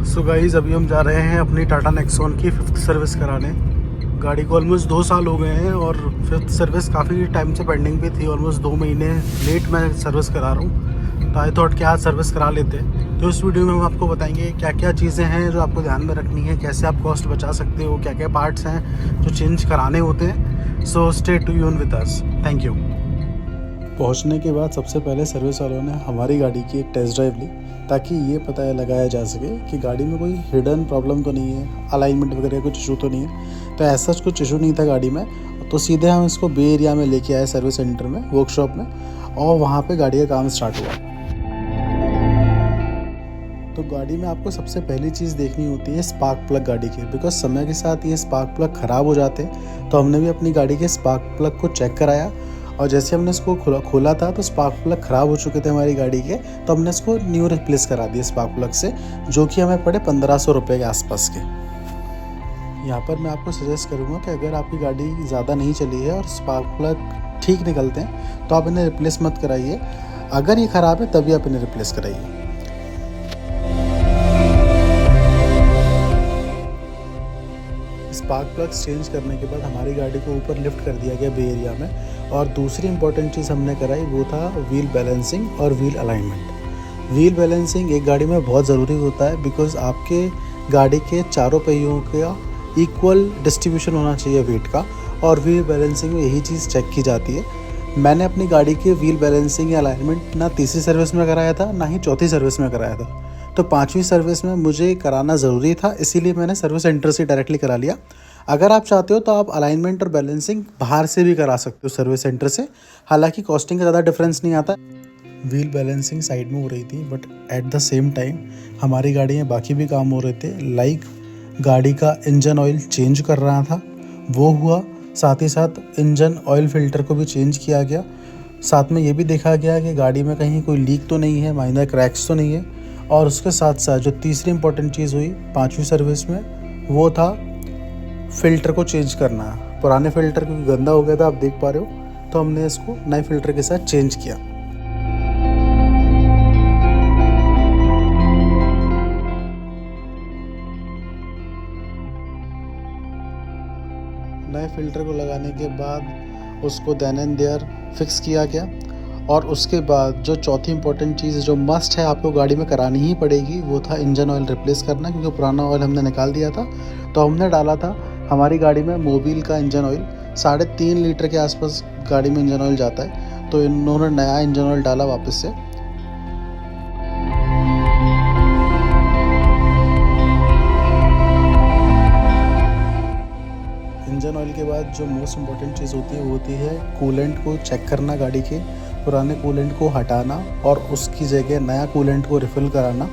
So guys अभी हम जा रहे हैं अपनी टाटा नेक्सॉन की 5th सर्विस कराने। गाड़ी को ऑलमोस्ट 2 साल हो गए हैं और 5th सर्विस काफ़ी टाइम से पेंडिंग भी थी। ऑलमोस्ट 2 महीने लेट मैं सर्विस करा रहा हूँ, तो आई थॉट कि आज सर्विस करा लेते हैं। तो इस वीडियो में हम आपको बताएंगे क्या क्या चीज़ें हैं जो आपको ध्यान में रखनी है, कैसे आप कॉस्ट बचा सकते हो, क्या क्या पार्ट्स हैं जो चेंज कराने होते हैं। So stay tune with us. Thank you. पहुंचने के बाद सबसे पहले सर्विस वालों ने हमारी गाड़ी की एक टेस्ट ड्राइव ली, ताकि ये पता लगाया जा सके कि गाड़ी में कोई हिडन प्रॉब्लम तो नहीं है, अलाइनमेंट वगैरह कुछ इशू तो नहीं है। तो ऐसा कुछ इशू नहीं था गाड़ी में, तो सीधे हम इसको बे एरिया में लेके आए सर्विस सेंटर में, वर्कशॉप में, और वहाँ पे गाड़ी का काम स्टार्ट हुआ। तो गाड़ी में आपको सबसे पहली चीज़ देखनी होती है स्पार्क प्लग गाड़ी की, बिकॉज समय के साथ ये स्पार्क प्लग ख़राब हो जाते हैं। तो हमने भी अपनी गाड़ी के स्पार्क प्लग को चेक कराया, और जैसे हमने इसको खोला था तो स्पार्क प्लग ख़राब हो चुके थे हमारी गाड़ी के। तो हमने इसको न्यू रिप्लेस करा दिया स्पार्क प्लग से, जो कि हमें पड़े 1500 रुपये के आसपास के। यहाँ पर मैं आपको सजेस्ट करूँगा कि अगर आपकी गाड़ी ज़्यादा नहीं चली है और स्पार्क प्लग ठीक निकलते हैं तो आप इन्हें रिप्लेस मत कराइए। अगर ये ख़राब है तभी आप इन्हें रिप्लेस कराइए। स्पार्क प्लग्स चेंज करने के बाद हमारी गाड़ी को ऊपर लिफ्ट कर दिया गया बे एरिया में, और दूसरी इंपॉर्टेंट चीज़ हमने कराई वो था व्हील बैलेंसिंग और व्हील अलाइनमेंट। व्हील बैलेंसिंग एक गाड़ी में बहुत ज़रूरी होता है, बिकॉज आपके गाड़ी के चारों पहियों का इक्वल डिस्ट्रीब्यूशन होना चाहिए वेट का, और व्हील बैलेंसिंग में यही चीज़ चेक की जाती है। मैंने अपनी गाड़ी के व्हील बैलेंसिंग या अलाइनमेंट ना तीसरी सर्विस में कराया था, ना ही चौथी सर्विस में कराया था। तो 5वीं सर्विस में मुझे कराना ज़रूरी था, इसीलिए मैंने सर्विस सेंटर से डायरेक्टली करा लिया। अगर आप चाहते हो तो आप अलाइनमेंट और बैलेंसिंग बाहर से भी करा सकते हो सर्विस सेंटर से, हालांकि कॉस्टिंग का ज़्यादा डिफरेंस नहीं आता। व्हील बैलेंसिंग साइड में हो रही थी, but at the same time हमारी गाड़ी में बाकी भी काम हो रहे थे, लाइक गाड़ी का इंजन ऑयल चेंज कर रहा था, वो हुआ। साथ ही साथ इंजन ऑयल फिल्टर को भी चेंज किया गया। साथ में ये भी देखा गया कि गाड़ी में कहीं कोई लीक तो नहीं है, माइनर क्रैक्स तो नहीं है। और उसके साथ साथ जो तीसरी इंपॉर्टेंट चीज़ हुई 5वीं सर्विस में, वो था फ़िल्टर को चेंज करना। पुराने फ़िल्टर क्योंकि गंदा हो गया था, आप देख पा रहे हो, तो हमने इसको नए फ़िल्टर के साथ चेंज किया। नए फ़िल्टर को लगाने के बाद उसको देन एंड देयर फिक्स किया गया। और उसके बाद जो चौथी इंपॉर्टेंट चीज़ जो मस्ट है आपको गाड़ी में करानी ही पड़ेगी, वो था इंजन ऑयल रिप्लेस करना, क्योंकि पुराना ऑयल हमने निकाल दिया था। तो हमने डाला था हमारी गाड़ी में मोबिल का इंजन ऑयल, 3.5 लीटर के आसपास गाड़ी में इंजन ऑयल जाता है। तो इन्होंने नया इंजन ऑयल डाला वापस से। इंजन ऑयल के बाद जो मोस्ट इम्पॉर्टेंट चीज़ होती है वो होती है कूलेंट को चेक करना, गाड़ी के पुराने कूलेंट को हटाना और उसकी जगह नया कूलेंट को रिफ़िल कराना।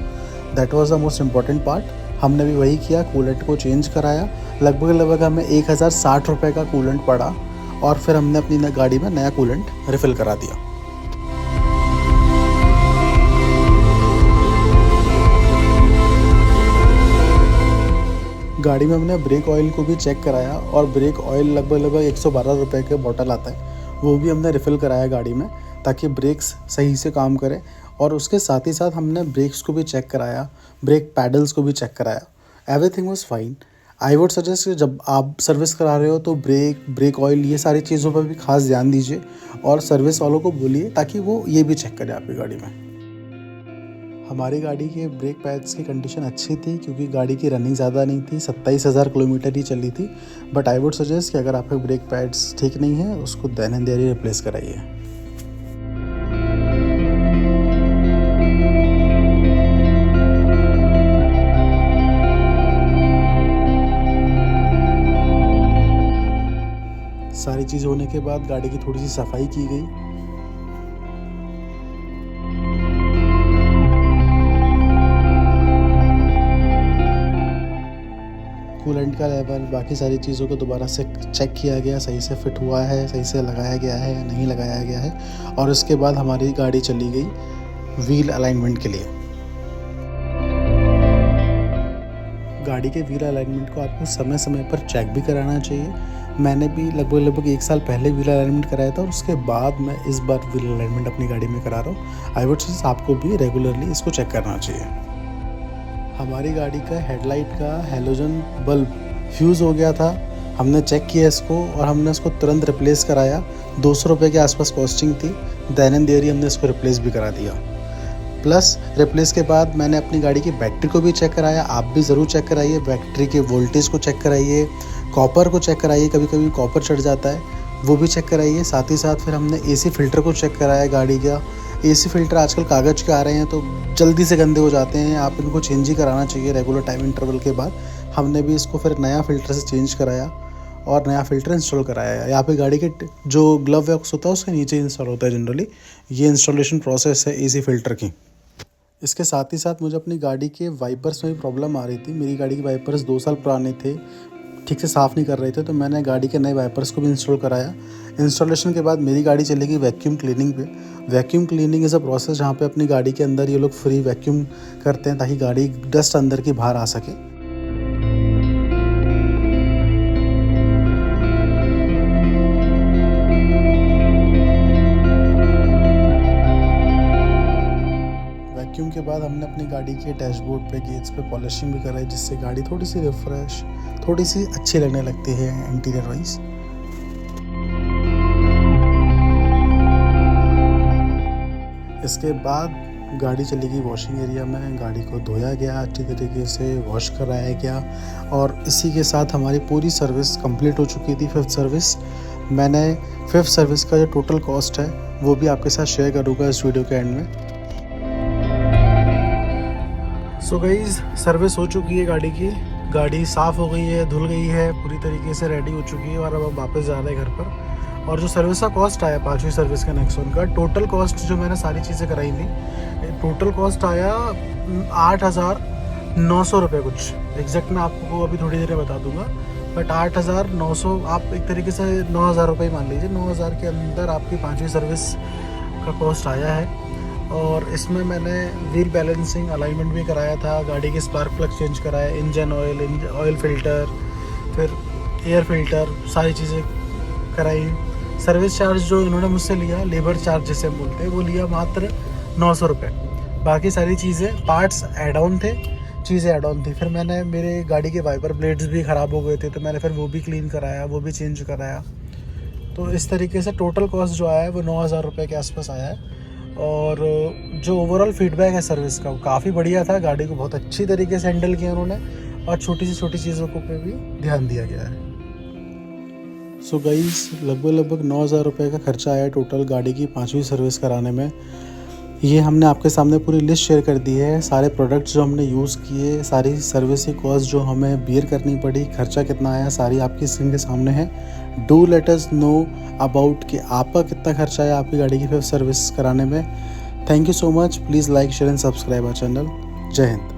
That was the most important part. हमने भी वही किया, कूलेंट को चेंज कराया। लगभग हमें 1060 रुपये का कूलेंट पड़ा, और फिर हमने अपनी गाड़ी में नया कूलेंट रिफ़िल करा दिया। गाड़ी में हमने ब्रेक ऑयल को भी चेक कराया, और ब्रेक ऑयल लगभग 112 रुपये के बॉटल आता है, वो भी हमने रिफ़िल कराया गाड़ी में, ताकि ब्रेक्स सही से काम करें। और उसके साथ ही साथ हमने ब्रेक्स को भी चेक कराया, ब्रेक पैडल्स को भी चेक कराया। Everything was fine. I would suggest कि जब आप सर्विस करा रहे हो तो ब्रेक ऑयल ये सारी चीज़ों पर भी खास ध्यान दीजिए, और सर्विस वालों को बोलिए ताकि वो ये भी चेक करें आपकी गाड़ी में। हमारी गाड़ी के ब्रेक पैड्स की कंडीशन अच्छी थी, क्योंकि गाड़ी की रनिंग ज़्यादा नहीं थी, 27,000 किलोमीटर ही चली थी। बट आई वुड सजेस्ट कि अगर आपके ब्रेक पैड्स ठीक नहीं है, उसको देन एंड देयर ही रिप्लेस कराइए। सारी चीज़ होने के बाद गाड़ी की थोड़ी सी सफाई की गई। कूलेंट का लेवल, बाकी सारी चीज़ों को दोबारा से चेक किया गया, सही से फिट हुआ है, सही से लगाया गया है या नहीं लगाया गया है। और उसके बाद हमारी गाड़ी चली गई व्हील अलाइनमेंट के लिए। गाड़ी के व्हील अलाइनमेंट को आपको समय समय पर चेक भी कराना चाहिए। मैंने भी लगभग 1 साल पहले व्हील अलाइनमेंट कराया था, और उसके बाद मैं इस बार व्हील अलाइनमेंट अपनी गाड़ी में करा रहा हूँ। आई वुड सजेस्ट आपको भी रेगुलरली इसको चेक करना चाहिए। हमारी गाड़ी का हेडलाइट का हैलोजन बल्ब फ्यूज़ हो गया था। हमने चेक किया इसको और हमने इसको तुरंत रिप्लेस कराया। 200 रुपये के आसपास कॉस्टिंग थी। देन एंड देयर ही हमने इसको रिप्लेस भी करा दिया। प्लस रिप्लेस के बाद मैंने अपनी गाड़ी की बैटरी को भी चेक कराया। आप भी ज़रूर चेक कराइए, बैटरी के वोल्टेज को चेक कराइए, कॉपर को चेक कराइए, कभी कभी कॉपर चढ़ जाता है वो भी चेक कराइए। साथ ही साथ फिर हमने एसी फ़िल्टर को चेक कराया गाड़ी का। एसी फ़िल्टर आजकल कागज़ के आ रहे हैं तो जल्दी से गंदे हो जाते हैं, आप इनको चेंज ही कराना चाहिए रेगुलर टाइम इंटरवल के बाद। हमने भी इसको फिर नया फ़िल्टर से चेंज कराया और नया फ़िल्टर इंस्टॉल कराया। यहाँ पे गाड़ी के जो ग्लव वैक्स होता है उसके नीचे इंस्टॉल होता है जनरली। ये इंस्टॉलेशन प्रोसेस है एसी फ़िल्टर की। इसके साथ ही साथ मुझे अपनी गाड़ी के वाइपर्स में भी प्रॉब्लम आ रही थी। मेरी गाड़ी के वाइपर्स 2 साल पुराने थे, ठीक से साफ़ नहीं कर रहे थे, तो मैंने गाड़ी के नए वाइपर्स को भी इंस्टॉल कराया। इंस्टॉलेशन के बाद मेरी गाड़ी चलेगी वैक्यूम क्लीनिंग पे। Vacuum cleaning is a process जहाँ पे अपनी गाड़ी के अंदर ये लोग फ्री वैक्यूम करते हैं ताकि गाड़ी डस्ट अंदर की बाहर आ सके। वैक्यूम के बाद हमने अपनी गाड़ी के डैशबोर्ड पे, गेट्स पे पॉलिशिंग भी कराई, जिससे गाड़ी थोड़ी सी रिफ्रेश, थोड़ी सी अच्छी लगने लगती है इंटीरियर वाइज। इसके बाद गाड़ी चलेगी वॉशिंग एरिया में। गाड़ी को धोया गया, अच्छी तरीके से वॉश कराया गया और इसी के साथ हमारी पूरी सर्विस कंप्लीट हो चुकी थी। 5th सर्विस मैंने 5th सर्विस का जो टोटल कॉस्ट है वो भी आपके साथ शेयर करूँगा इस वीडियो के एंड में। सो गाइस, सर्विस हो चुकी है गाड़ी की। गाड़ी साफ़ हो गई है, धुल गई है, पूरी तरीके से रेडी हो चुकी है और अब हम वापस जा रहे हैं घर पर। और जो सर्विस का कॉस्ट आया 5वीं सर्विस का नेक्सॉन का, टोटल कॉस्ट जो मैंने सारी चीज़ें कराई थी, टोटल कॉस्ट आया 8,900 रुपये कुछ। एग्जैक्ट मैं आपको अभी थोड़ी देर में बता दूंगा, बट 8,900 आप एक तरीके से 9,000 रुपये मान लीजिए। 9,000 के अंदर आपकी 5वीं सर्विस का कॉस्ट आया है। और इसमें मैंने व्हील बैलेंसिंग, अलाइनमेंट भी कराया था, गाड़ी के स्पार्क प्लग चेंज कराया, इंजन ऑयल फ़िल्टर, फिर एयर फ़िल्टर, सारी चीज़ें कराई। सर्विस चार्ज जो इन्होंने मुझसे लिया, लेबर चार्ज जिसे हम बोलते हैं, वो लिया मात्र 900 रुपये। बाकी सारी चीज़ें, पार्ट्स ऐड ऑन थे, चीज़ें ऐड ऑन थी। फिर मैंने, मेरे गाड़ी के वाइपर ब्लेड्स भी ख़राब हो गए थे तो मैंने फिर वो भी क्लीन कराया, वो भी चेंज कराया। तो इस तरीके से टोटल कॉस्ट जो आया है वो 9,000 रुपये के आसपास आया है। और जो ओवरऑल फीडबैक है सर्विस का वो काफ़ी बढ़िया था। गाड़ी को बहुत अच्छी तरीके से हैंडल किया उन्होंने और छोटी से छोटी चीज़ों को पे भी ध्यान दिया गया है। सो गाइस, लगभग 9,000 रुपये का खर्चा आया टोटल गाड़ी की 5वीं सर्विस कराने में। ये हमने आपके सामने पूरी लिस्ट शेयर कर दी है, सारे प्रोडक्ट्स जो हमने यूज़ किए, सारी सर्विस की कॉस्ट जो हमें बियर करनी पड़ी, खर्चा कितना आया, सारी आपकी स्क्रीन के सामने है। Do let us know about कि आपका कितना खर्चा आया आपकी गाड़ी की 5th सर्विस कराने में। Thank you so much. Please like, share and subscribe our channel. जय हिंद।